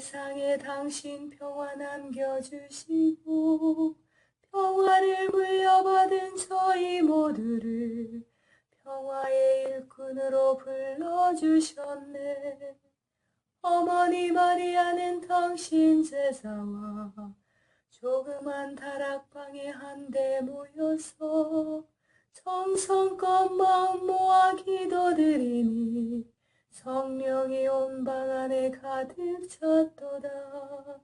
세상에 당신 평화 남겨주시고 평화를 물려받은 저희 모두를 평화의 일꾼으로 불러주셨네. 어머니 마리아는 당신 제자와 조그만 다락방에 한데 모여서 정성껏 마음 모아 기도드리니 성령이 온 방 안에 가득 찼도다.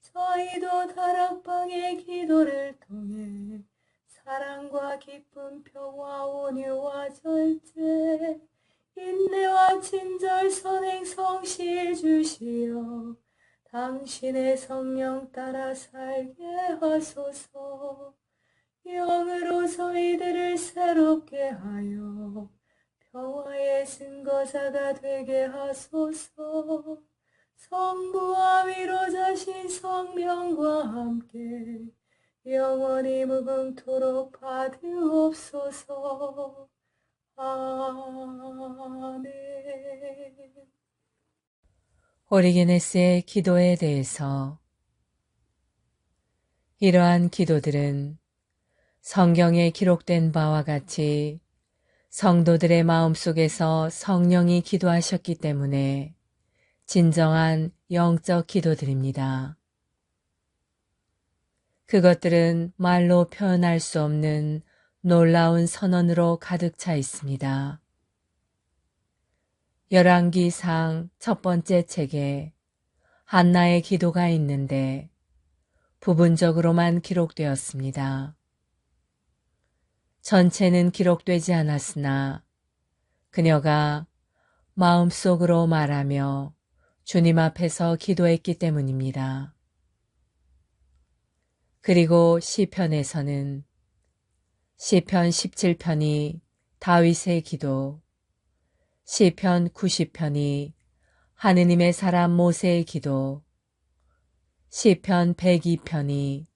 저희도 다락방의 기도를 통해 사랑과 기쁨, 평화, 온유와 절제, 인내와 친절, 선행, 성실 주시어 당신의 성령 따라 살게 하소서. 영으로 저희들을 새롭게 하여 평화의 증거자가 되게 하소서. 성부와 위로자신 성령과 함께 영원히 무궁토록 받으옵소서. 아멘. 오리게네스의 기도에 대해서. 이러한 기도들은 성경에 기록된 바와 같이 성도들의 마음속에서 성령이 기도하셨기 때문에 진정한 영적 기도들입니다. 그것들은 말로 표현할 수 없는 놀라운 선언으로 가득 차 있습니다. 열왕기상 첫 번째 책에 한나의 기도가 있는데 부분적으로만 기록되었습니다. 전체는 기록되지 않았으나 그녀가 마음속으로 말하며 주님 앞에서 기도했기 때문입니다. 그리고 시편에서는 시편 17편이 다윗의 기도, 시편 90편이 하느님의 사람 모세의 기도, 시편 102편이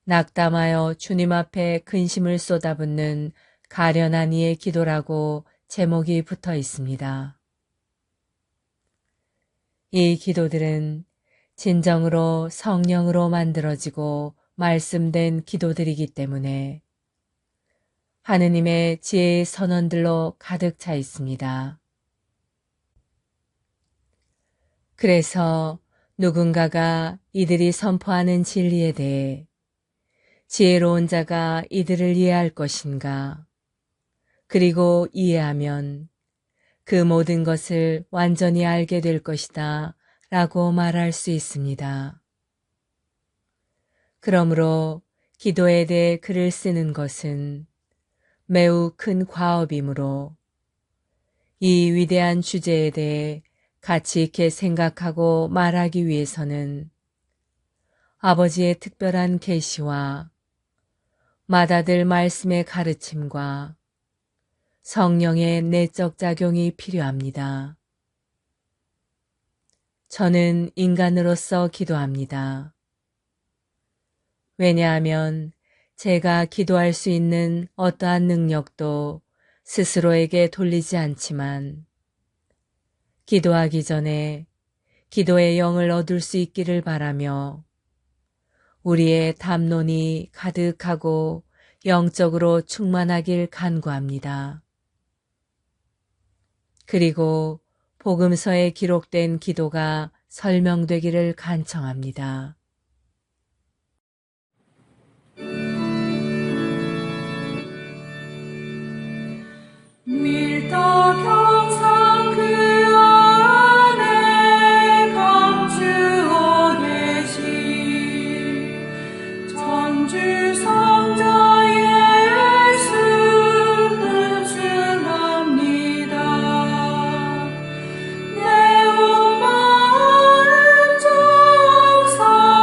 낙담하여 주님 앞에 근심을 쏟아붓는 가련한 이의 기도라고 제목이 붙어 있습니다. 이 기도들은 진정으로 성령으로 만들어지고 말씀된 기도들이기 때문에 하느님의 지혜의 선언들로 가득 차 있습니다. 그래서 누군가가 이들이 선포하는 진리에 대해 지혜로운 자가 이들을 이해할 것인가? 그리고 이해하면 그 모든 것을 완전히 알게 될 것이다 라고 말할 수 있습니다. 그러므로 기도에 대해 글을 쓰는 것은 매우 큰 과업이므로 이 위대한 주제에 대해 가치 있게 생각하고 말하기 위해서는 아버지의 특별한 계시와 맏아들 말씀의 가르침과 성령의 내적 작용이 필요합니다. 저는 인간으로서 기도합니다. 왜냐하면 제가 기도할 수 있는 어떠한 능력도 스스로에게 돌리지 않지만 기도하기 전에 기도의 영을 얻을 수 있기를 바라며 우리의 담론이 가득하고 영적으로 충만하길 간구합니다. 그리고 복음서에 기록된 기도가 설명되기를 간청합니다. 밀도 경상 그 안에 감추어 계신 전주 성자 예수 춘합니다. 내 온 마음 정성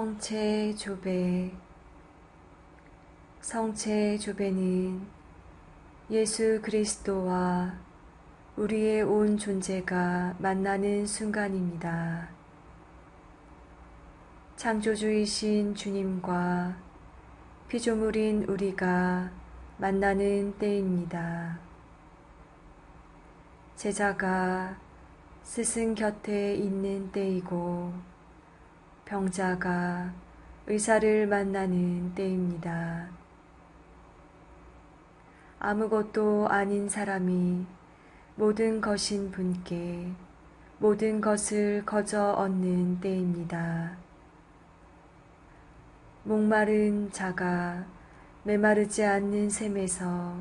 성체 조배. 성체 조배는 예수 그리스도와 우리의 온 존재가 만나는 순간입니다. 창조주이신 주님과 피조물인 우리가 만나는 때입니다. 제자가 스승 곁에 있는 때이고 병자가 의사를 만나는 때입니다. 아무것도 아닌 사람이 모든 것인 분께 모든 것을 거저 얻는 때입니다. 목마른 자가 메마르지 않는 샘에서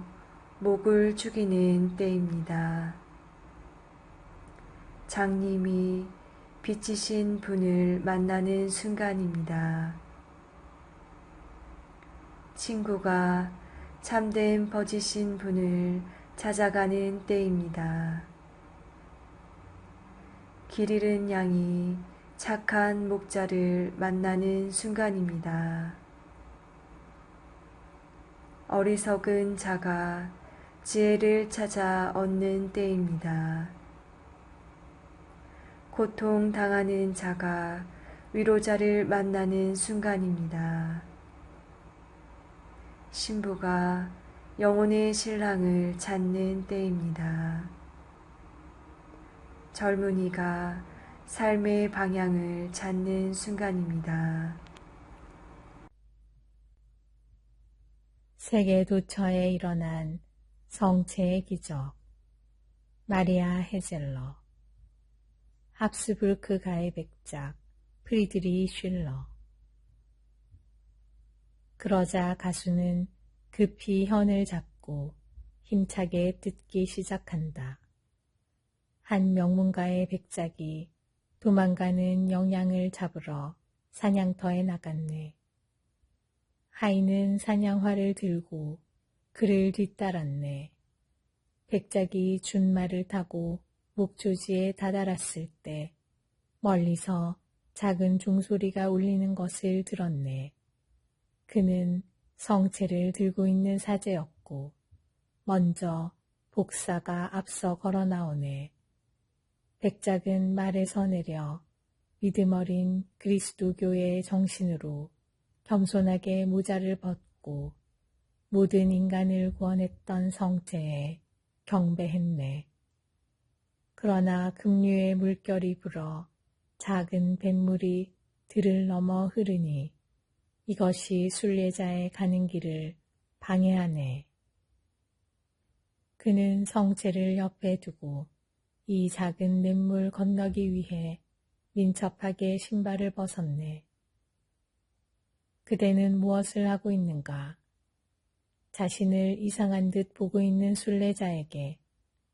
목을 죽이는 때입니다. 장님이 빛이신 분을 만나는 순간입니다. 친구가 참된 버지신 분을 찾아가는 때입니다. 길 잃은 양이 착한 목자를 만나는 순간입니다. 어리석은 자가 지혜를 찾아 얻는 때입니다. 고통당하는 자가 위로자를 만나는 순간입니다. 신부가 영혼의 신랑을 찾는 때입니다. 젊은이가 삶의 방향을 찾는 순간입니다. 세계 도처에 일어난 성체의 기적. 마리아 헤젤러. 합스부르크가의 백작 프리드리히 슐러. 그러자 가수는 급히 현을 잡고 힘차게 뜯기 시작한다. 한 명문가의 백작이 도망가는 영양을 잡으러 사냥터에 나갔네. 하인은 사냥활을 들고 그를 뒤따랐네. 백작이 준말을 타고 목조지에 다다랐을 때 멀리서 작은 종소리가 울리는 것을 들었네. 그는 성체를 들고 있는 사제였고 먼저 복사가 앞서 걸어 나오네. 백작은 말에서 내려 믿음 어린 그리스도교의 정신으로 겸손하게 모자를 벗고 모든 인간을 구원했던 성체에 경배했네. 그러나 급류의 물결이 불어 작은 뱃물이 들을 넘어 흐르니 이것이 순례자의 가는 길을 방해하네. 그는 성체를 옆에 두고 이 작은 냇물 건너기 위해 민첩하게 신발을 벗었네. 그대는 무엇을 하고 있는가? 자신을 이상한 듯 보고 있는 순례자에게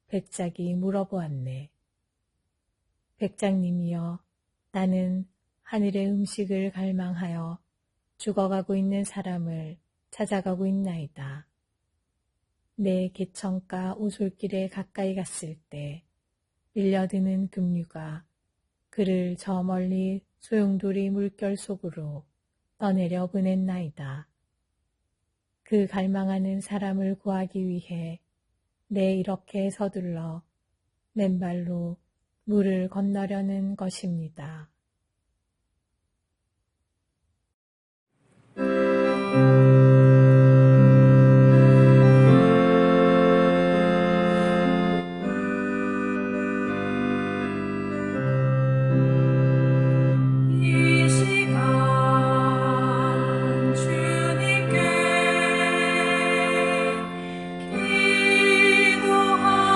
백작이 물어보았네. 백작님이여, 나는 하늘의 음식을 갈망하여 죽어가고 있는 사람을 찾아가고 있나이다. 내 개천가 오솔길에 가까이 갔을 때 밀려드는 급류가 그를 저 멀리 소용돌이 물결 속으로 떠내려 보냈나이다. 그 갈망하는 사람을 구하기 위해 내 이렇게 서둘러 맨발로 물을 건너려는 것입니다. 이 시간 주님께 기도합니다.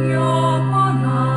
영원한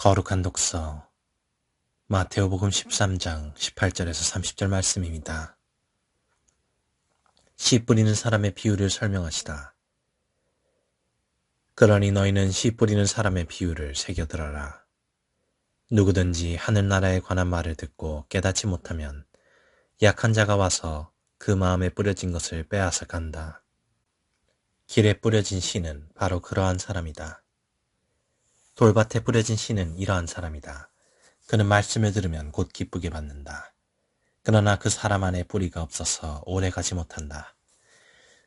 거룩한 독서 마테오복음 13장 18절에서 30절 말씀입니다. 씨 뿌리는 사람의 비유를 설명하시다. 그러니 너희는 씨 뿌리는 사람의 비유를 새겨들어라. 누구든지 하늘나라에 관한 말을 듣고 깨닫지 못하면 약한 자가 와서 그 마음에 뿌려진 것을 빼앗아 간다. 길에 뿌려진 씨는 바로 그러한 사람이다. 돌밭에 뿌려진 씨는 이러한 사람이다. 그는 말씀을 들으면 곧 기쁘게 받는다. 그러나 그 사람 안에 뿌리가 없어서 오래 가지 못한다.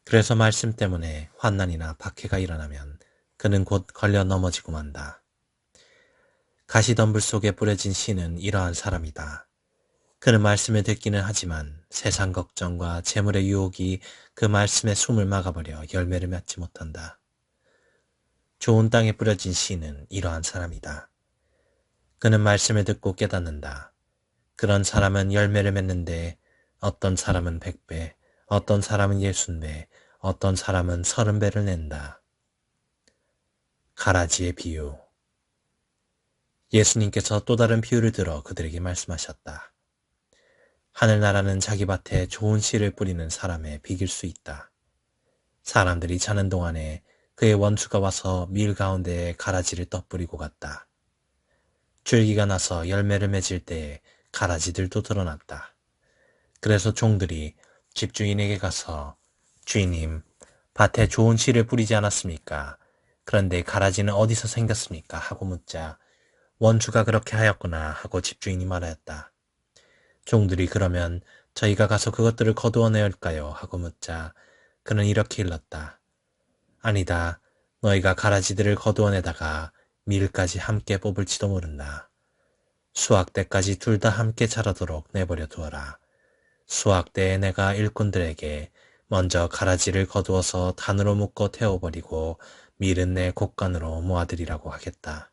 그래서 말씀 때문에 환난이나 박해가 일어나면 그는 곧 걸려 넘어지고 만다. 가시덤불 속에 뿌려진 씨는 이러한 사람이다. 그는 말씀을 듣기는 하지만 세상 걱정과 재물의 유혹이 그 말씀에 숨을 막아버려 열매를 맺지 못한다. 좋은 땅에 뿌려진 씨는 이러한 사람이다. 그는 말씀을 듣고 깨닫는다. 그런 사람은 열매를 맺는데 어떤 사람은 100배, 어떤 사람은 60배, 어떤 사람은 30배를 낸다. 가라지의 비유. 예수님께서 또 다른 비유를 들어 그들에게 말씀하셨다. 하늘나라는 자기 밭에 좋은 씨를 뿌리는 사람의 비길 수 있다. 사람들이 자는 동안에 그의 원수가 와서 밀 가운데에 가라지를 떠뿌리고 갔다. 줄기가 나서 열매를 맺을 때에 가라지들도 드러났다. 그래서 종들이 집주인에게 가서 주인님, 밭에 좋은 씨를 뿌리지 않았습니까? 그런데 가라지는 어디서 생겼습니까? 하고 묻자 원수가 그렇게 하였구나 하고 집주인이 말하였다. 종들이 그러면 저희가 가서 그것들을 거두어내올까요? 하고 묻자 그는 이렇게 일렀다. 아니다. 너희가 가라지들을 거두어내다가 밀까지 함께 뽑을지도 모른다. 수확 때까지 둘 다 함께 자라도록 내버려 두어라. 수확 때에 내가 일꾼들에게 먼저 가라지를 거두어서 단으로 묶어 태워버리고 밀은 내 곡간으로 모아들이라고 하겠다.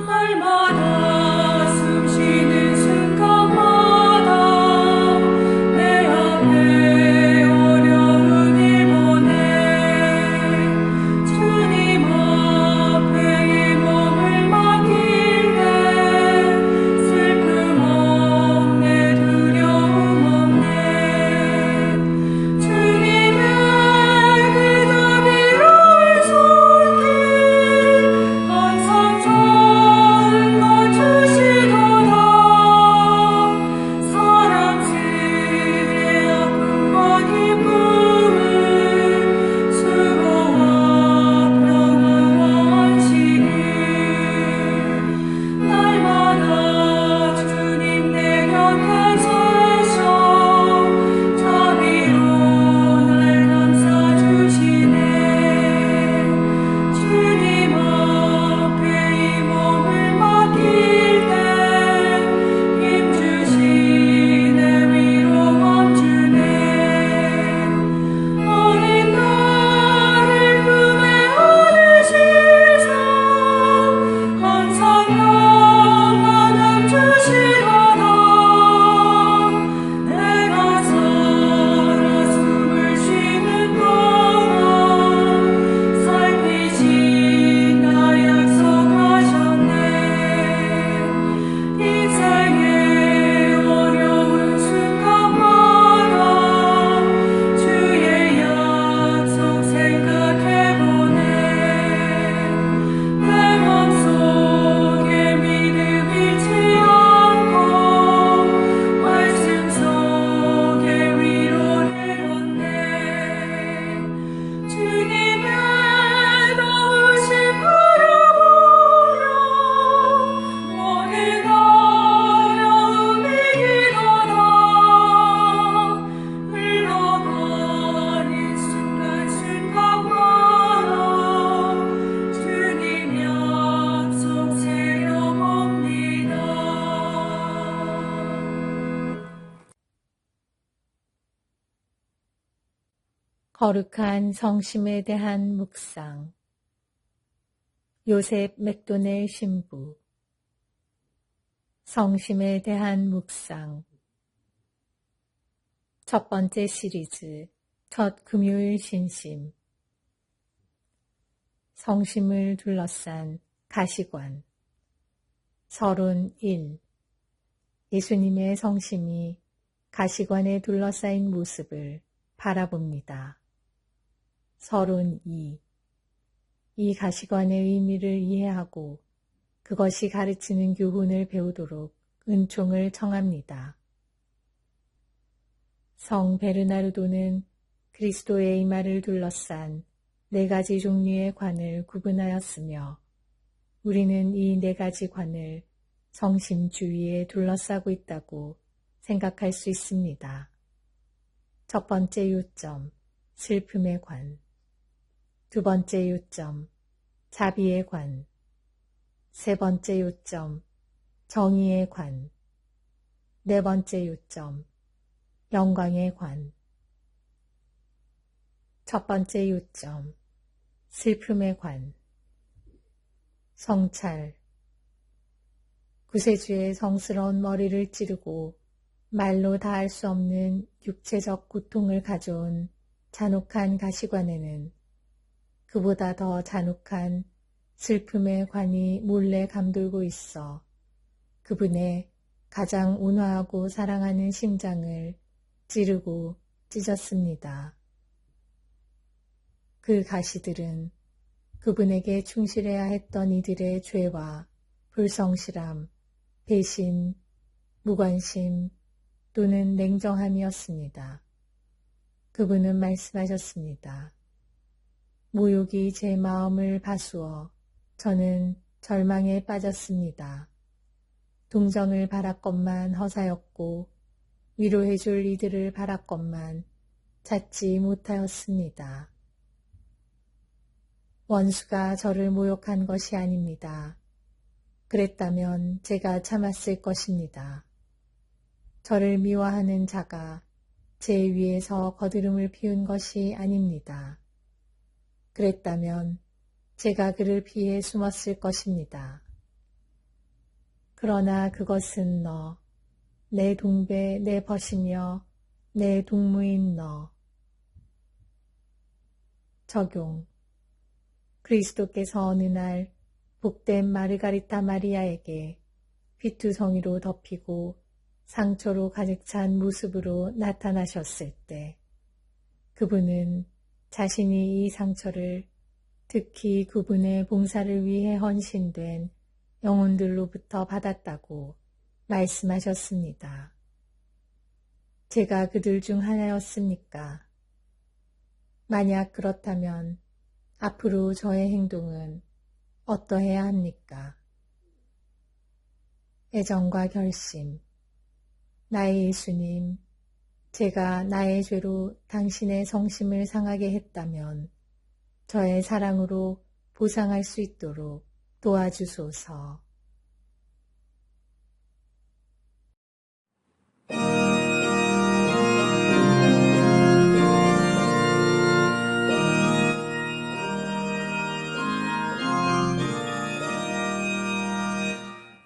날마다 숨쉬는 순간마다 내 앞에 어려운 일 보내 주님 앞에 이 몸을 맡길 때 슬픔 없네 두려움 없네 주님의 그 자비로운 손길 항상 좋은 것 주시도다 사랑스레 아픔과 기쁨을 수고와 평화와 안식을 날마다 주님 내 곁에 계셔 자비로 날 감싸주시네 주님 앞에 이 몸을 맡길 때 힘주시네 위로함 주네 어린 나를 품에 안으시사 항상 평안함 주시도다 내가 살아 숨을 쉬는 동안 살피신다 약속하셨네 인생의 어려운 순간마다 주의 약속 생각해보네 내 맘속에 믿음 잃지 않고 말씀 속에 위로를 얻네 주님의 도우심 바라보며 모든 어려움이 기도다 흘러가는 순간순간마다 주님 약속 새겨봅니다. 거룩한 성심에 대한 묵상. 요셉 맥도넬 신부. 성심에 대한 묵상. 첫 번째 시리즈, 첫 금요일 신심. 성심을 둘러싼 가시관. 서론 1. 예수님의 성심이 가시관에 둘러싸인 모습을 바라봅니다. 서론 2. 이 가시관의 의미를 이해하고 그것이 가르치는 교훈을 배우도록 은총을 청합니다. 성 베르나르도는 그리스도의 이마를 둘러싼 네 가지 종류의 관을 구분하였으며 우리는 이 네 가지 관을 성심 주위에 둘러싸고 있다고 생각할 수 있습니다. 첫 번째 요점, 슬픔의 관. 두 번째 요점, 자비의 관. 세 번째 요점, 정의의 관. 네 번째 요점, 영광의 관. 첫 번째 요점, 슬픔의 관. 성찰. 구세주의 성스러운 머리를 찌르고 말로 다할 수 없는 육체적 고통을 가져온 잔혹한 가시관에는 그보다 더 잔혹한 슬픔의 관이 몰래 감돌고 있어 그분의 가장 온화하고 사랑하는 심장을 찌르고 찢었습니다. 그 가시들은 그분에게 충실해야 했던 이들의 죄와 불성실함, 배신, 무관심 또는 냉정함이었습니다. 그분은 말씀하셨습니다. 모욕이 제 마음을 파수어 저는 절망에 빠졌습니다. 동정을 바랐건만 허사였고 위로해줄 이들을 바랐건만 찾지 못하였습니다. 원수가 저를 모욕한 것이 아닙니다. 그랬다면 제가 참았을 것입니다. 저를 미워하는 자가 제 위에서 거드름을 피운 것이 아닙니다. 그랬다면 제가 그를 피해 숨었을 것입니다. 그러나 그것은 너, 내 동배, 내 벗이며 내 동무인 너. 적용. 그리스도께서 어느 날 복된 마르가리타 마리아에게 피투성이로 덮이고 상처로 가득 찬 모습으로 나타나셨을 때 그분은 자신이 이 상처를 특히 그분의 봉사를 위해 헌신된 영혼들로부터 받았다고 말씀하셨습니다. 제가 그들 중 하나였습니까? 만약 그렇다면 앞으로 저의 행동은 어떠해야 합니까? 애정과 결심. 나의 예수님, 제가 나의 죄로 당신의 성심을 상하게 했다면 저의 사랑으로 보상할 수 있도록 도와주소서.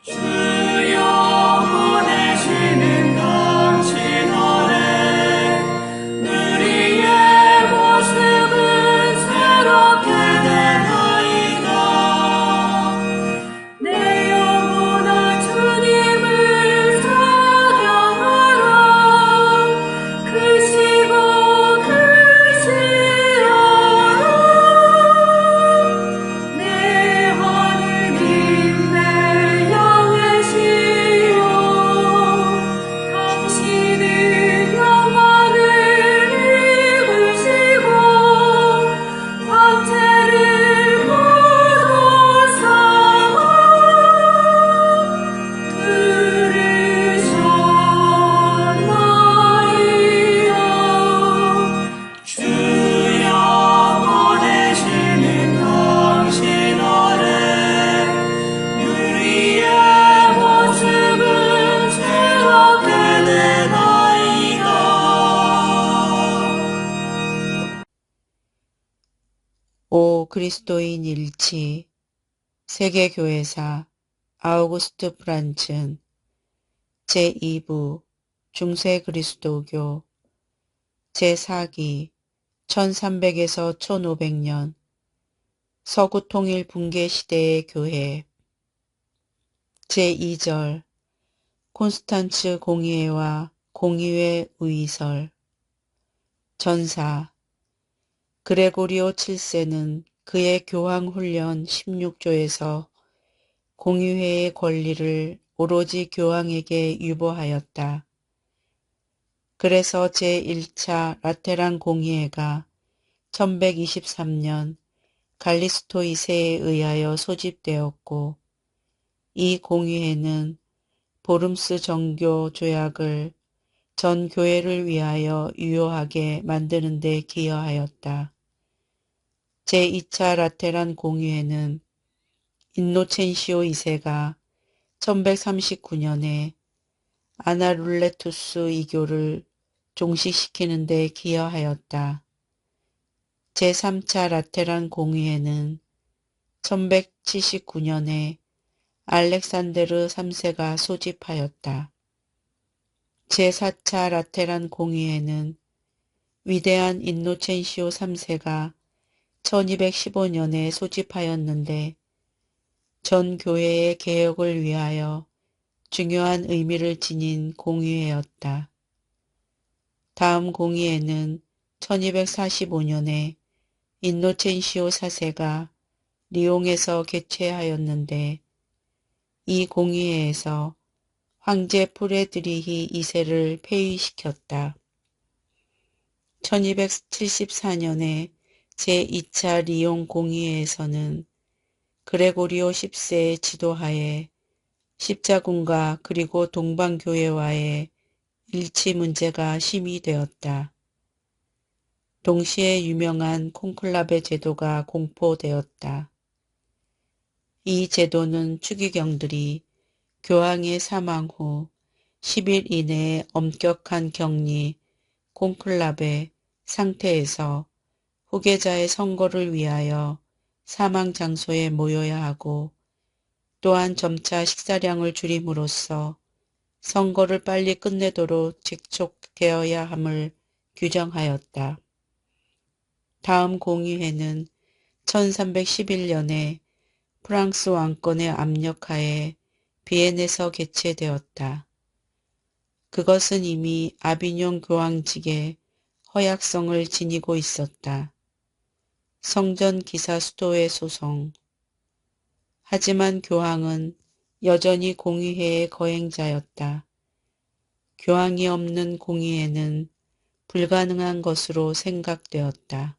주여 보내시는 당신 아래 우리의 모습은 새롭게 되나이다. 내 영혼아 주님을 찬양하라. 크시고 크시하라. 내 하느님 내 영예시여 당신은 영광을 입으시고 광채를 거두사와 들으셨나이다. 주여 보내시는 당신 아래 우리의 모습은 새롭게 되나이다. 오 그리스도인 일치 세계교회사 아우구스트 프란츠는 제2부 중세 그리스도교 제4기 1300에서 1500년 서구 통일 붕괴 시대의 교회 제2절 콘스탄츠 공의회와 공의회 의설 전사 그레고리오 7세는 그의 교황훈련 16조에서 공의회의 권리를 오로지 교황에게 유보하였다. 그래서 제1차 라테란 공의회가 1123년 갈리스토 2세에 의하여 소집되었고 이 공의회는 보름스 정교 조약을 전 교회를 위하여 유효하게 만드는 데 기여하였다. 제2차 라테란 공의회는 인노첸시오 2세가 1139년에 아나룰레투스 이교를 종식시키는 데 기여하였다. 제3차 라테란 공의회는 1179년에 알렉산데르 3세가 소집하였다. 제4차 라테란 공의회는 위대한 인노첸시오 3세가 1215년에 소집하였는데 전 교회의 개혁을 위하여 중요한 의미를 지닌 공의회였다. 다음 공의회는 1245년에 인노첸시오 4세가 리옹에서 개최하였는데 이 공의회에서 황제 프레드리히 2세를 폐위시켰다. 1274년에 제2차 리옹 공의회에서는 그레고리오 10세의 지도하에 십자군과 그리고 동방교회와의 일치 문제가 심의되었다. 동시에 유명한 콘클라베 제도가 공포되었다. 이 제도는 추기경들이 교황의 사망 후 10일 이내에 엄격한 격리, 콘클라베 상태에서 후계자의 선거를 위하여 사망 장소에 모여야 하고 또한 점차 식사량을 줄임으로써 선거를 빨리 끝내도록 재촉되어야 함을 규정하였다. 다음 공의회는 1311년에 프랑스 왕권의 압력하에 비엔에서 개최되었다. 그것은 이미 아비뇽 교황직의 허약성을 지니고 있었다. 성전 기사 수도의 소송. 하지만 교황은 여전히 공의회의 거행자였다. 교황이 없는 공의회는 불가능한 것으로 생각되었다.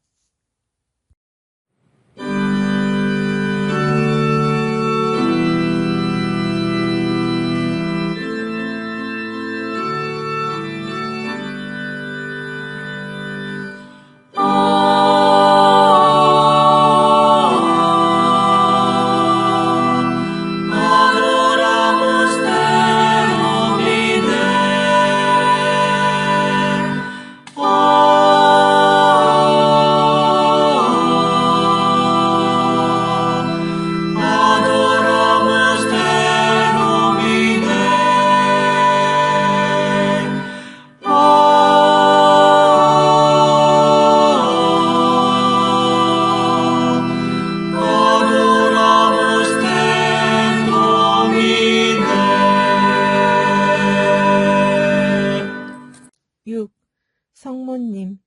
성모님,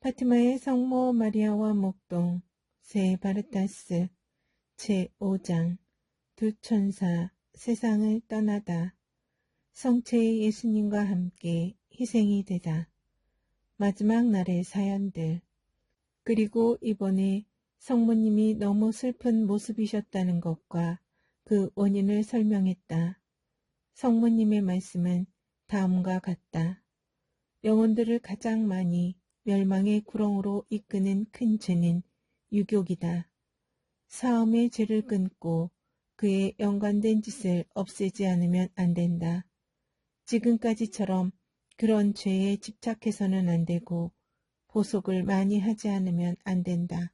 파티마의 성모 마리아와 목동, 세 바르타스, 제5장, 두 천사, 세상을 떠나다, 성체의 예수님과 함께 희생이 되다, 마지막 날의 사연들, 그리고 이번에 성모님이 너무 슬픈 모습이셨다는 것과 그 원인을 설명했다. 성모님의 말씀은 다음과 같다. 영혼들을 가장 많이 멸망의 구렁으로 이끄는 큰 죄는 유욕이다. 사음의 죄를 끊고 그에 연관된 짓을 없애지 않으면 안 된다. 지금까지처럼 그런 죄에 집착해서는 안 되고 보속을 많이 하지 않으면 안 된다.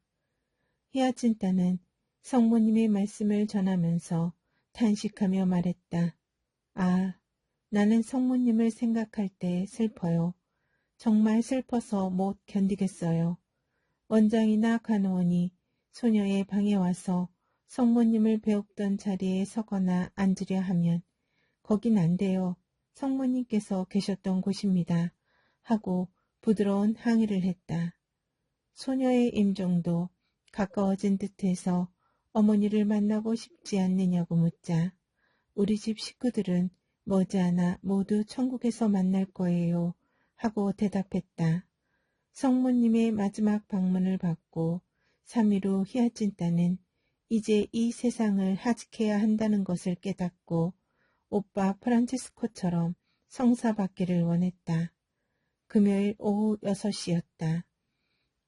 히아친타는 성모님의 말씀을 전하면서 탄식하며 말했다. 아, 나는 성모님을 생각할 때 슬퍼요. 정말 슬퍼서 못 견디겠어요. 원장이나 간호원이 소녀의 방에 와서 성모님을 배웠던 자리에 서거나 앉으려 하면 거긴 안 돼요. 성모님께서 계셨던 곳입니다. 하고 부드러운 항의를 했다. 소녀의 임종도 가까워진 듯해서 어머니를 만나고 싶지 않느냐고 묻자 우리 집 식구들은 머지않아 모두 천국에서 만날 거예요. 하고 대답했다. 성모님의 마지막 방문을 받고 3일 후 히아친타는 이제 이 세상을 하직해야 한다는 것을 깨닫고 오빠 프란치스코처럼 성사받기를 원했다. 금요일 오후 6시였다.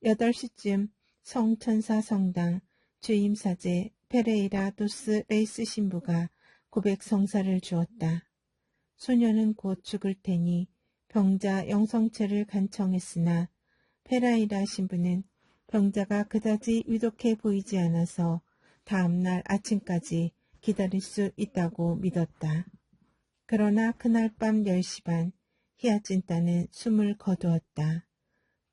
8시쯤 성천사 성당 주임사제 페레이라 도스 레이스 신부가 고백 성사를 주었다. 소녀는 곧 죽을 테니 병자 영성체를 간청했으나 페라이라 신부는 병자가 그다지 위독해 보이지 않아서 다음날 아침까지 기다릴 수 있다고 믿었다. 그러나 그날 밤 10시 반 히아친타는 숨을 거두었다.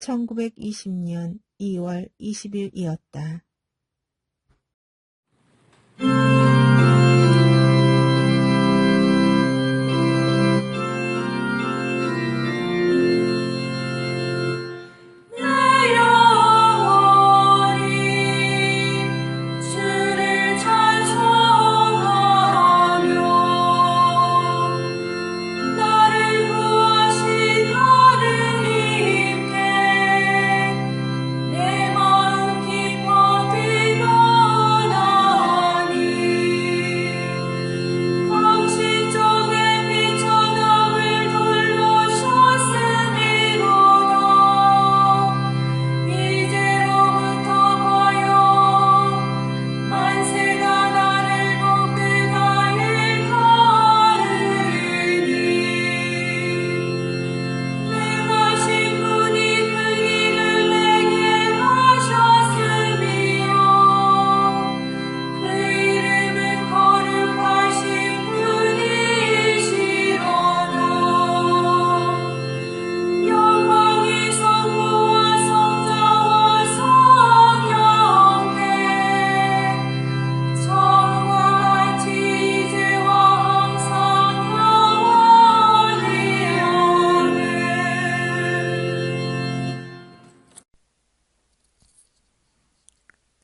1920년 2월 20일이었다. 내 영혼이 주를 찬송하며 나를 구하신 하느님께 내 마음 깊어 뛰어나니 당신 쪽에 비천함을 돌보셨음이로다. 이제로부터 과연 만세가 나를 복되다에 가르리니 능하신 분이 그 일을 내게 하셨으며 그 이름은 거룩하신 분이시로다. 영광이 성부와 성자와 성령께 처음과 같이 이제와 항상 영원히 아멘.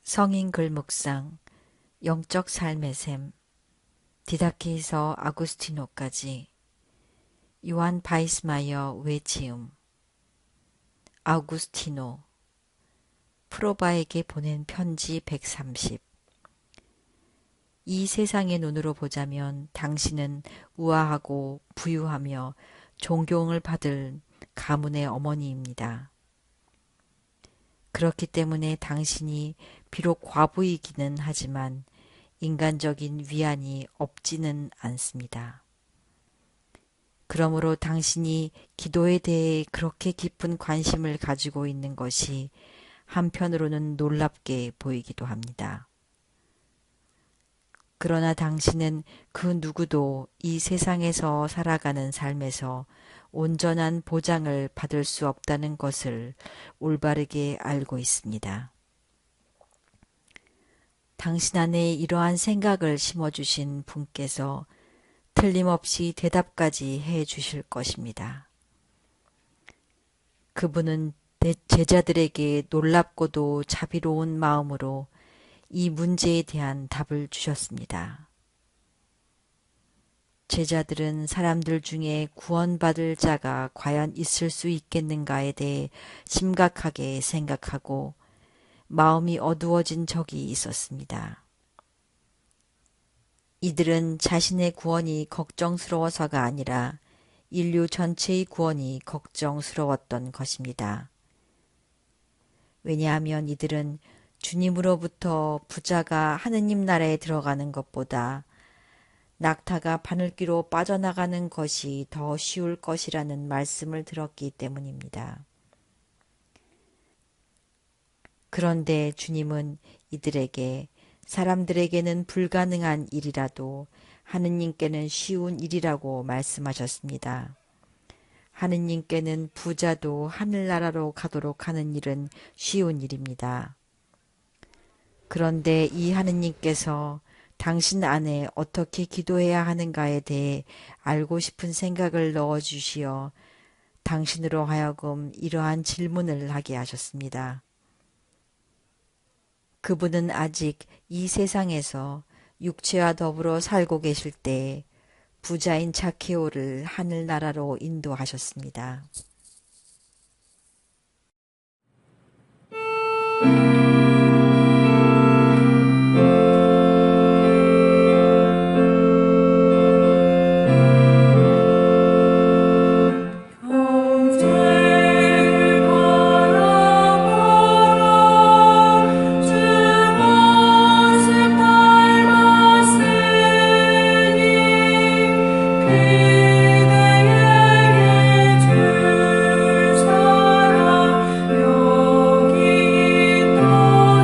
성인 글묵상 영적 삶의 샘 디다케에서 아구스티노까지 요한 바이스마이어 외치음 아구스티노 프로바에게 보낸 편지 130 이 세상의 눈으로 보자면 당신은 우아하고 부유하며 존경을 받을 가문의 어머니입니다. 그렇기 때문에 당신이 비록 과부이기는 하지만 인간적인 위안이 없지는 않습니다. 그러므로 당신이 기도에 대해 그렇게 깊은 관심을 가지고 있는 것이 한편으로는 놀랍게 보이기도 합니다. 그러나 당신은 그 누구도 이 세상에서 살아가는 삶에서 온전한 보장을 받을 수 없다는 것을 올바르게 알고 있습니다. 당신 안에 이러한 생각을 심어주신 분께서 틀림없이 대답까지 해 주실 것입니다. 그분은 제자들에게 놀랍고도 자비로운 마음으로 이 문제에 대한 답을 주셨습니다. 제자들은 사람들 중에 구원받을 자가 과연 있을 수 있겠는가에 대해 심각하게 생각하고 마음이 어두워진 적이 있었습니다. 이들은 자신의 구원이 걱정스러워서가 아니라 인류 전체의 구원이 걱정스러웠던 것입니다. 왜냐하면 이들은 주님으로부터 부자가 하느님 나라에 들어가는 것보다 낙타가 바늘귀로 빠져나가는 것이 더 쉬울 것이라는 말씀을 들었기 때문입니다. 그런데 주님은 이들에게 사람들에게는 불가능한 일이라도 하느님께는 쉬운 일이라고 말씀하셨습니다. 하느님께는 부자도 하늘나라로 가도록 하는 일은 쉬운 일입니다. 그런데 이 하느님께서 당신 안에 어떻게 기도해야 하는가에 대해 알고 싶은 생각을 넣어주시어 당신으로 하여금 이러한 질문을 하게 하셨습니다. 그분은 아직 이 세상에서 육체와 더불어 살고 계실 때 부자인 자케오를 하늘나라로 인도하셨습니다. 형제를 바라보라 주 모습 닮았으니 그대에게 줄 사랑 여기 있도다.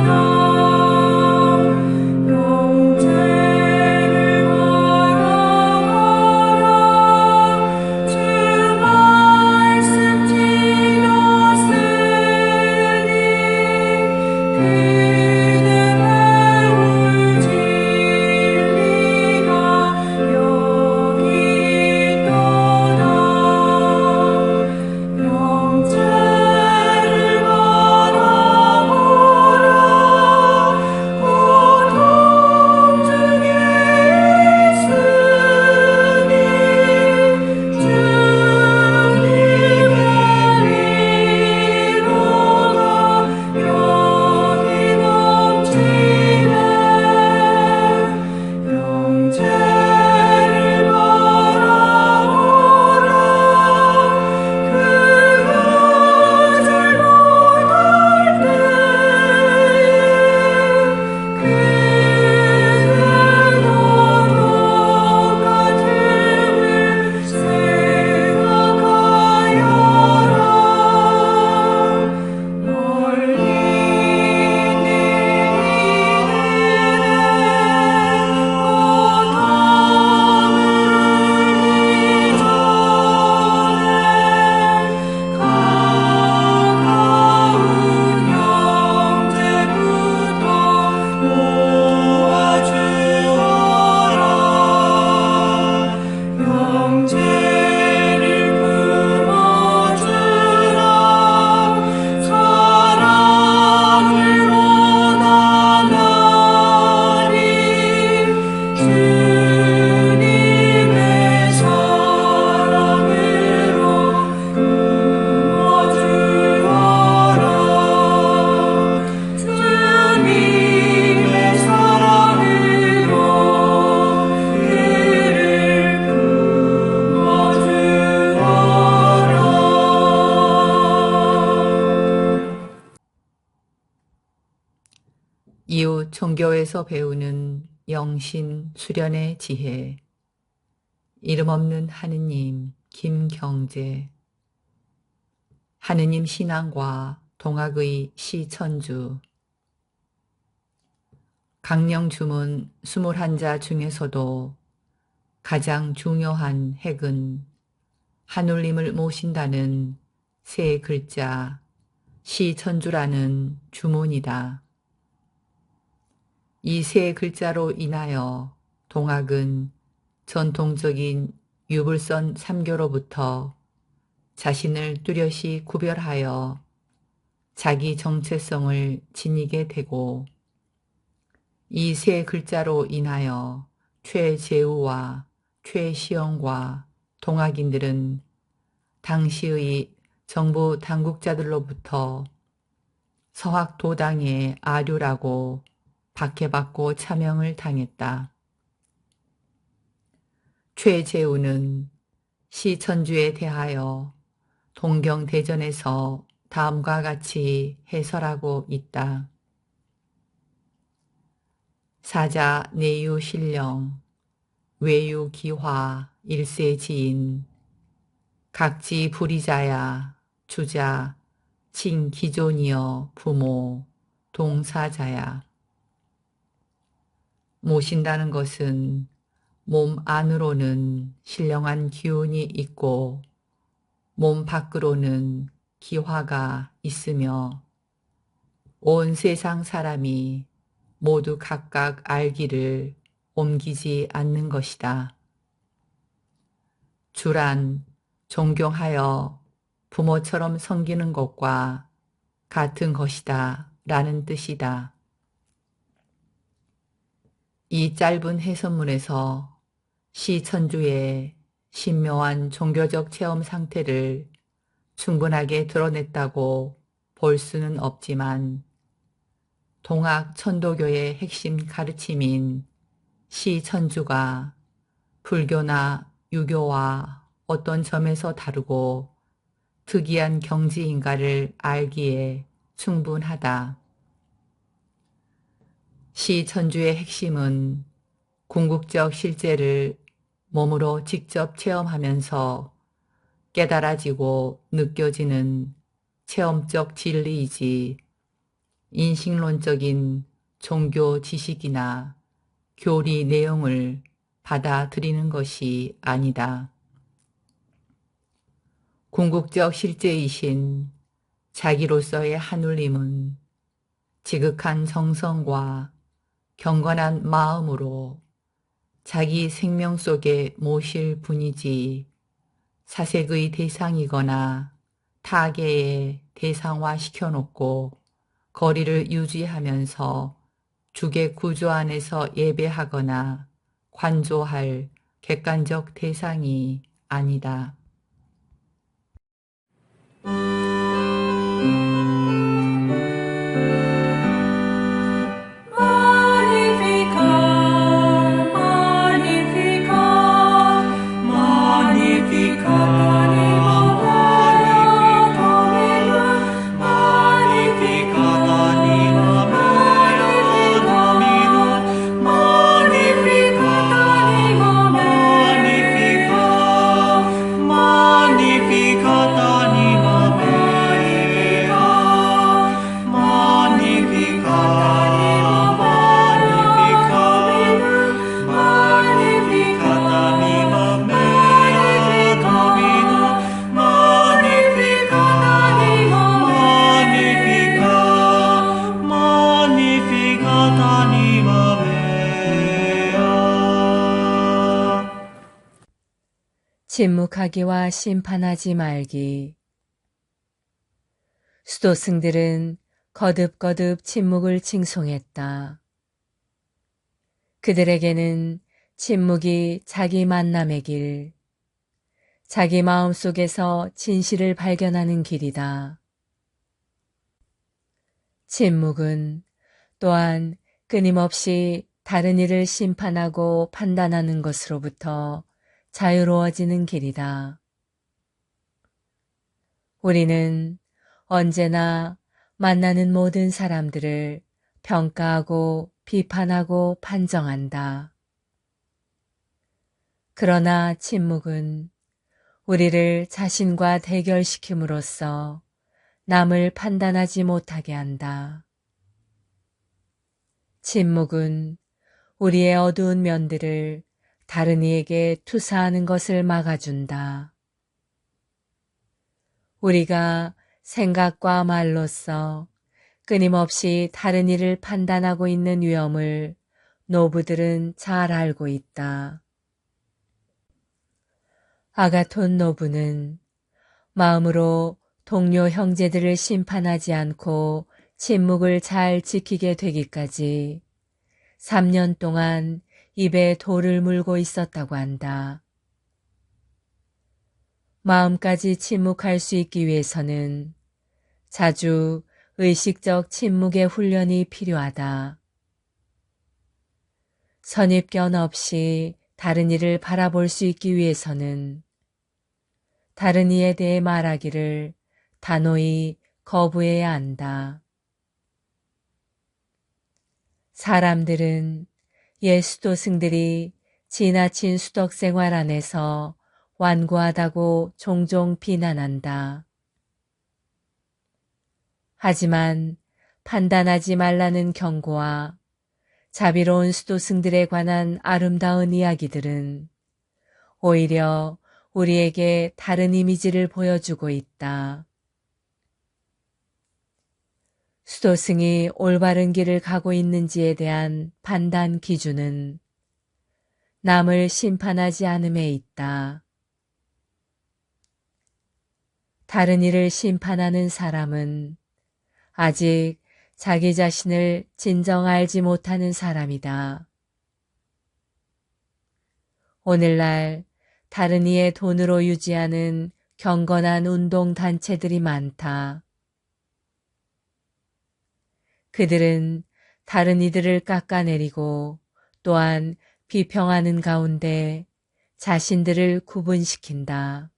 형제를 바라보라 주 말씀 지켰으니 그대 배울 진리가 여기 있도다. 형제를 바라보라 고통 중에 있으니 주님의 위로가 여기 넘치네. 형제를 바라보라 그가 잘못할 때에 그대도 똑같음을 생각하여라. 멀리 가까운 형제부터 모아주어라. 형제를 품어주라. 사랑을 원하나니 주님의 사랑으로 품어주어라. 주님의 사랑으로 그를 품어주어라. 이웃 종교에서 배우는 영신 수련의 지혜. 이름 없는 하느님 김경재. 하느님 신앙과 동학의 시천주. 강령 주문 21자 중에서도 가장 중요한 핵은 하늘님을 모신다는 세 글자 시천주라는 주문이다. 이 세 글자로 인하여 동학은 전통적인 유불선 삼교로부터 자신을 뚜렷이 구별하여 자기 정체성을 지니게 되고, 이 세 글자로 인하여 최재우와 최시영과 동학인들은 당시의 정부 당국자들로부터 서학도당의 아류라고 박해받고 차명을 당했다. 최재우는 시천주에 대하여 동경대전에서 다음과 같이 해설하고 있다. 사자 내유신령 외유기화 일세지인 각지 불이자야 주자 친기존이여 부모 동사자야. 모신다는 것은 몸 안으로는 신령한 기운이 있고 몸 밖으로는 기화가 있으며 온 세상 사람이 모두 각각 알기를 옮기지 않는 것이다. 주란 존경하여 부모처럼 섬기는 것과 같은 것이다 라는 뜻이다. 이 짧은 해설문에서 시천주의 신묘한 종교적 체험 상태를 충분하게 드러냈다고 볼 수는 없지만 동학 천도교의 핵심 가르침인 시천주가 불교나 유교와 어떤 점에서 다르고 특이한 경지인가를 알기에 충분하다. 시천주의 핵심은 궁극적 실제를 몸으로 직접 체험하면서 깨달아지고 느껴지는 체험적 진리이지 인식론적인 종교 지식이나 교리 내용을 받아들이는 것이 아니다. 궁극적 실제이신 자기로서의 하눌림은 지극한 정성과 경건한 마음으로 자기 생명 속에 모실 분이지 사색의 대상이거나 타계에 대상화시켜놓고 거리를 유지하면서 주계 구조 안에서 예배하거나 관조할 객관적 대상이 아니다. 침묵하기와 심판하지 말기. 수도승들은 거듭거듭 침묵을 칭송했다. 그들에게는 침묵이 자기 만남의 길, 자기 마음속에서 진실을 발견하는 길이다. 침묵은 또한 끊임없이 다른 이를 심판하고 판단하는 것으로부터 자유로워지는 길이다. 우리는 언제나 만나는 모든 사람들을 평가하고 비판하고 판정한다. 그러나 침묵은 우리를 자신과 대결시킴으로써 남을 판단하지 못하게 한다. 침묵은 우리의 어두운 면들을 다른 이에게 투사하는 것을 막아준다. 우리가 생각과 말로써 끊임없이 다른 이를 판단하고 있는 위험을 노부들은 잘 알고 있다. 아가톤 노부는 마음으로 동료 형제들을 심판하지 않고 침묵을 잘 지키게 되기까지 3년 동안 입에 돌을 물고 있었다고 한다. 마음까지 침묵할 수 있기 위해서는 자주 의식적 침묵의 훈련이 필요하다. 선입견 없이 다른 이를 바라볼 수 있기 위해서는 다른 이에 대해 말하기를 단호히 거부해야 한다. 사람들은 옛 수도승들이 지나친 수덕 생활 안에서 완고하다고 종종 비난한다. 하지만 판단하지 말라는 경고와 자비로운 수도승들에 관한 아름다운 이야기들은 오히려 우리에게 다른 이미지를 보여주고 있다. 수도승이 올바른 길을 가고 있는지에 대한 판단 기준은 남을 심판하지 않음에 있다. 다른 이를 심판하는 사람은 아직 자기 자신을 진정 알지 못하는 사람이다. 오늘날 다른 이의 돈으로 유지하는 경건한 운동단체들이 많다. 그들은 다른 이들을 깎아내리고 또한 비평하는 가운데 자신들을 구분시킨다.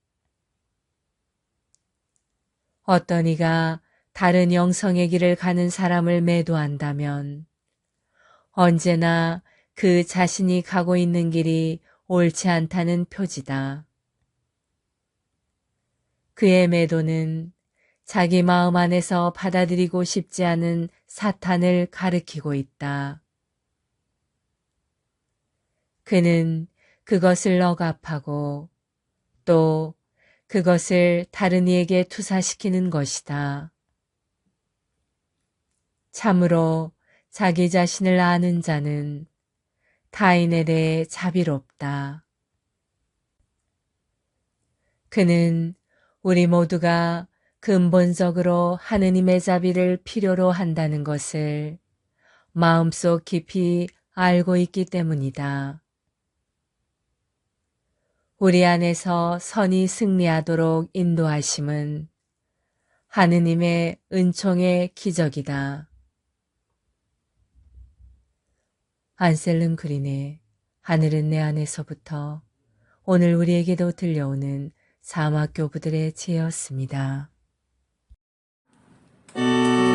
어떤 이가 다른 영성의 길을 가는 사람을 매도한다면 언제나 그 자신이 가고 있는 길이 옳지 않다는 표지다. 그의 매도는 자기 마음 안에서 받아들이고 싶지 않은 사탄을 가리키고 있다. 그는 그것을 억압하고 또 그것을 다른 이에게 투사시키는 것이다. 참으로 자기 자신을 아는 자는 타인에 대해 자비롭다. 그는 우리 모두가 근본적으로 하느님의 자비를 필요로 한다는 것을 마음속 깊이 알고 있기 때문이다. 우리 안에서 선이 승리하도록 인도하심은 하느님의 은총의 기적이다. 안셀름 그린의 하늘은 내 안에서부터 오늘 우리에게도 들려오는 사막교부들의 지혜였습니다. 생선을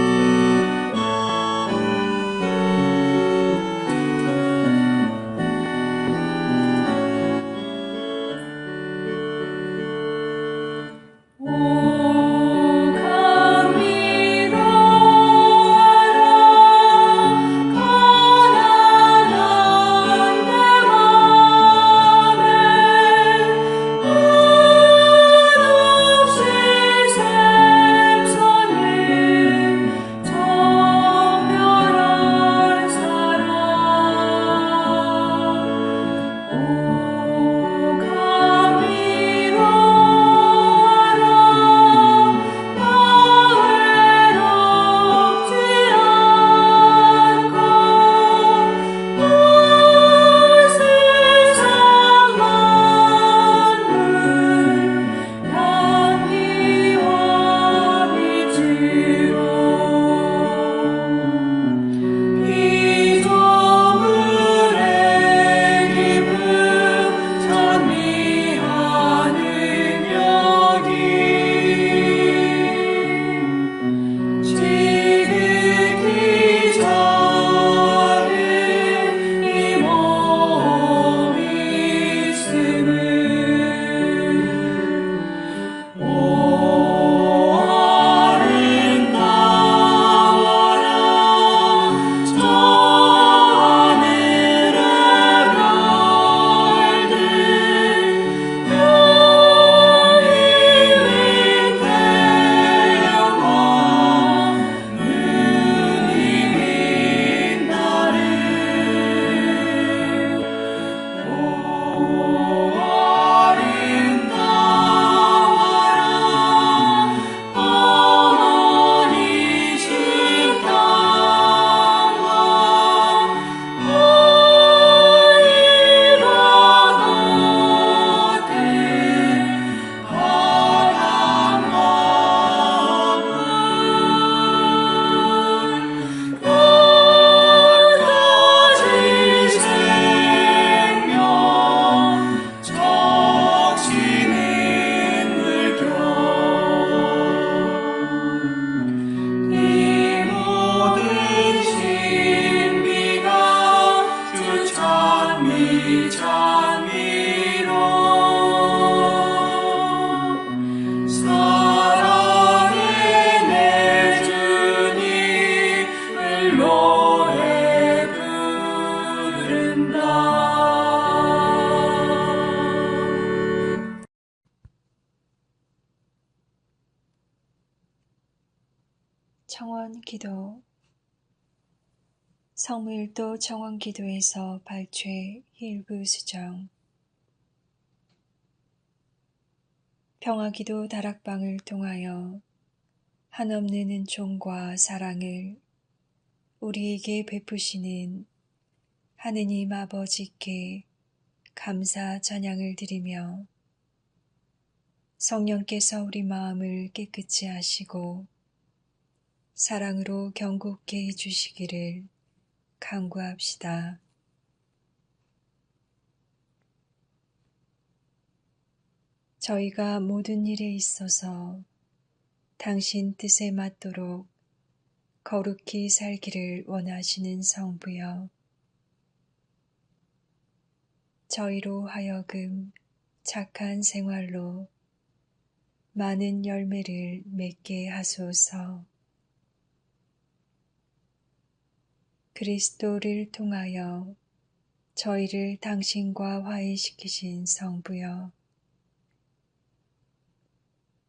청원 기도. 성무일도 청원 기도에서 발췌 힐그 수정. 평화기도 다락방을 통하여 한없는 은총과 사랑을 우리에게 베푸시는 하느님 아버지께 감사 찬양을 드리며 성령께서 우리 마음을 깨끗이 하시고 사랑으로 경고케 해주시기를 간구합시다. 저희가 모든 일에 있어서 당신 뜻에 맞도록 거룩히 살기를 원하시는 성부여, 저희로 하여금 착한 생활로 많은 열매를 맺게 하소서. 그리스도를 통하여 저희를 당신과 화해시키신 성부여,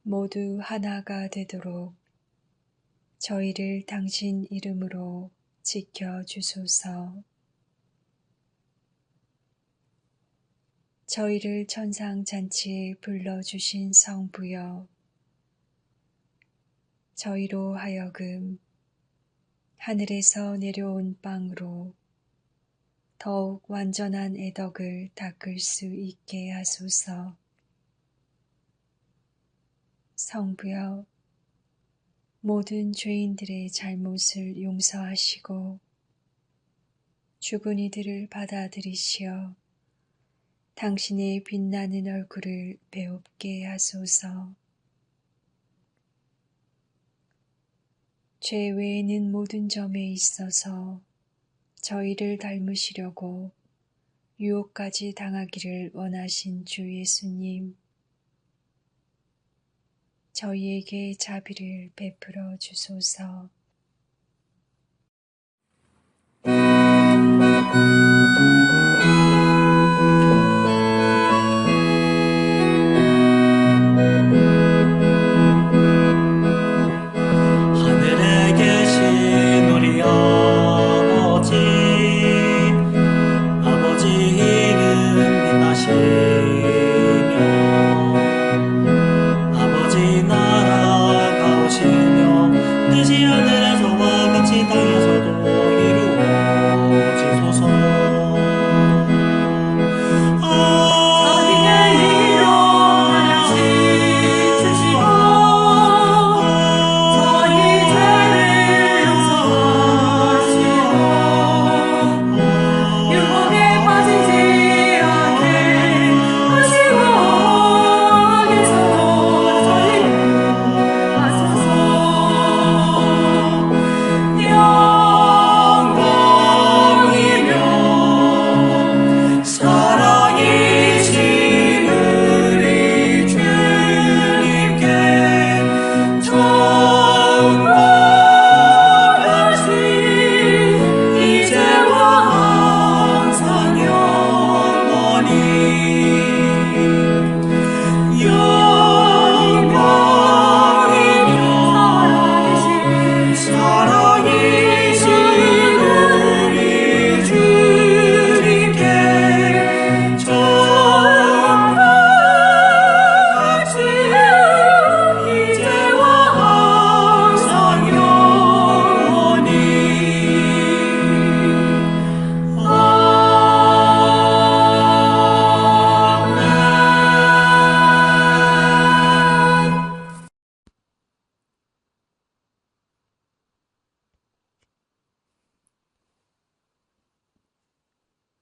모두 하나가 되도록 저희를 당신 이름으로 지켜주소서. 저희를 천상잔치에 불러주신 성부여, 저희로 하여금 하늘에서 내려온 빵으로 더욱 완전한 애덕을 닦을 수 있게 하소서. 성부여, 모든 죄인들의 잘못을 용서하시고 죽은 이들을 받아들이시어 당신의 빛나는 얼굴을 배웁게 하소서. 죄 외에는 모든 점에 있어서 저희를 닮으시려고 유혹까지 당하기를 원하신 주 예수님, 저희에게 자비를 베풀어 주소서. 하늘에 계신 우리 아버지, 아버지 이름 빛나시며 아버지 나라가 오시며 뜻이 하늘에서와 같이 땅에서도 이루어지소서.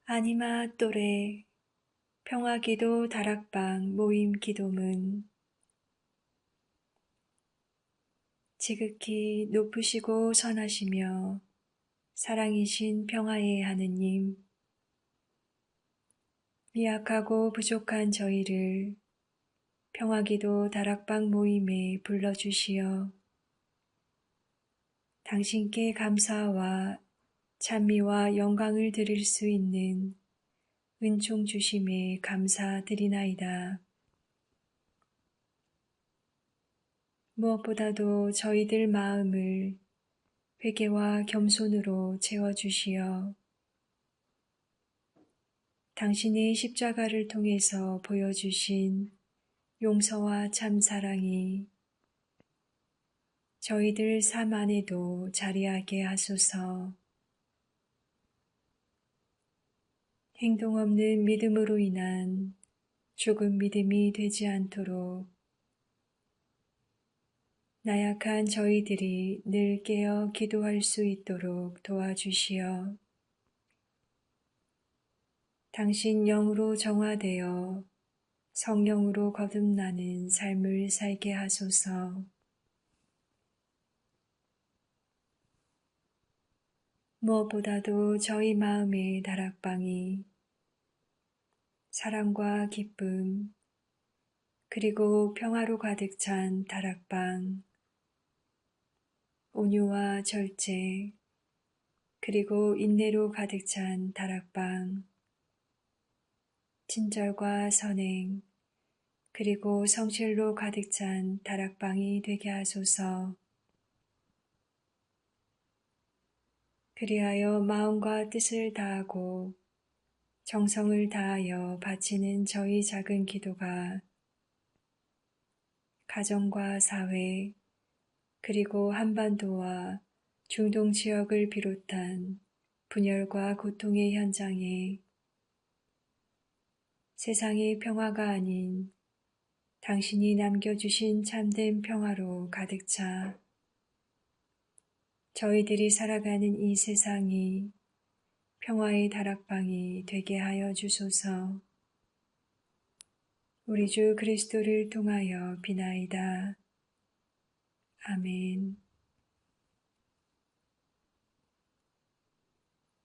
아니마 또래 평화기도 다락방 모임 기도문. 지극히 높으시고 선하시며 사랑이신 평화의 하느님, 미약하고 부족한 저희를 평화기도 다락방 모임에 불러주시어 당신께 감사와 찬미와 영광을 드릴 수 있는 은총 주심에 감사드리나이다. 무엇보다도 저희들 마음을 회개와 겸손으로 채워주시어 당신의 십자가를 통해서 보여주신 용서와 참 사랑이 저희들 삶 안에도 자리하게 하소서. 행동 없는 믿음으로 인한 죽은 믿음이 되지 않도록 나약한 저희들이 늘 깨어 기도할 수 있도록 도와주시어 당신 영으로 정화되어 성령으로 거듭나는 삶을 살게 하소서. 무엇보다도 저희 마음의 다락방이 사랑과 기쁨 그리고 평화로 가득 찬 다락방, 온유와 절제 그리고 인내로 가득 찬 다락방, 친절과 선행 그리고 성실로 가득 찬 다락방이 되게 하소서. 그리하여 마음과 뜻을 다하고 정성을 다하여 바치는 저희 작은 기도가 가정과 사회 그리고 한반도와 중동 지역을 비롯한 분열과 고통의 현장에 세상의 평화가 아닌 당신이 남겨주신 참된 평화로 가득 차 저희들이 살아가는 이 세상이 평화의 다락방이 되게 하여 주소서. 우리 주 그리스도를 통하여 비나이다. 아멘.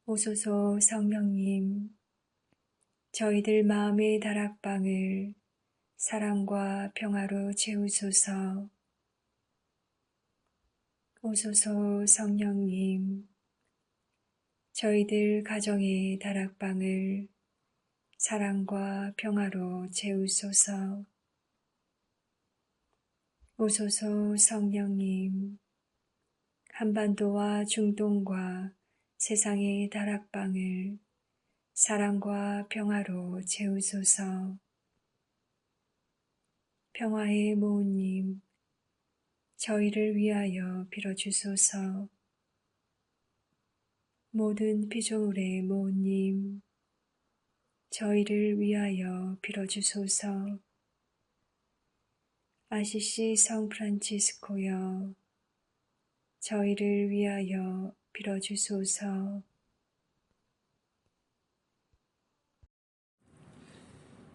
오소서 성령님, 저희들 마음의 다락방을 사랑과 평화로 채우소서. 오소서 성령님, 저희들 가정의 다락방을 사랑과 평화로 채우소서. 오소서 성령님, 한반도와 중동과 세상의 다락방을 사랑과 평화로 채우소서. 평화의 모우님, 저희를 위하여 빌어주소서. 모든 피조물의 모우님, 저희를 위하여 빌어주소서. 아시시 성 프란치스코여, 저희를 위하여 빌어주소서.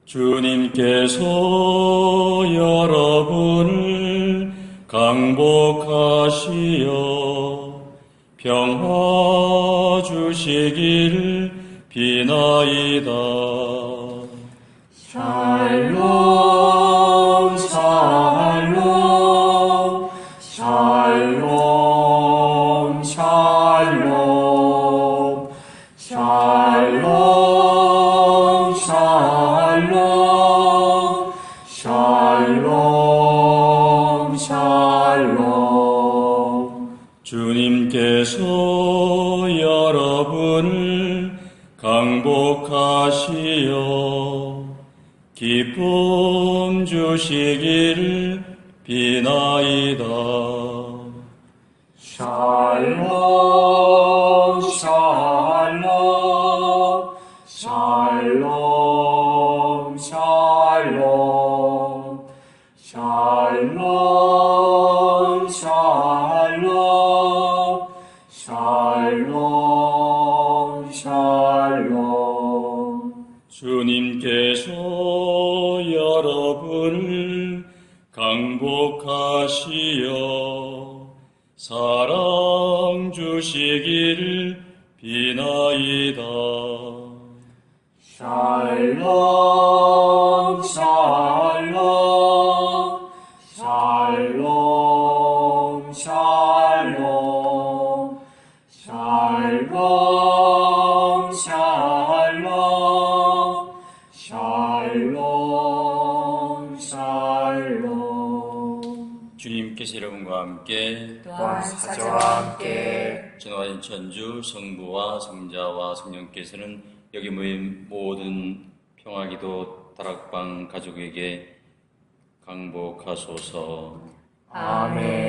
주님께서 여러분을 강복하시어 평화 주시기를 비나이다. 샬롬 샬롬 샬롬 샬롬 샬롬 샬롬 샬롬 샬롬. 주님께서 여러분을 강복하시어 기쁨 주시기를 비나이다. 샬롬 샬롬 샬롬 샬롬 샬롬 샬롬 샬롬 샬롬. 주님께서 여러분을 강복하시어 사랑 주시기를 비나이다. 샬롬 샬롬 샬롬 샬롬 샬롬 샬롬 샬롬 샬롬. 주님께서 여러분과 함께 또한 사자와 함께 전화인 천주 성부와 성자와 성령께서는 여기 모인 모든 평화기도 다락방 가족에게 강복하소서. 아멘.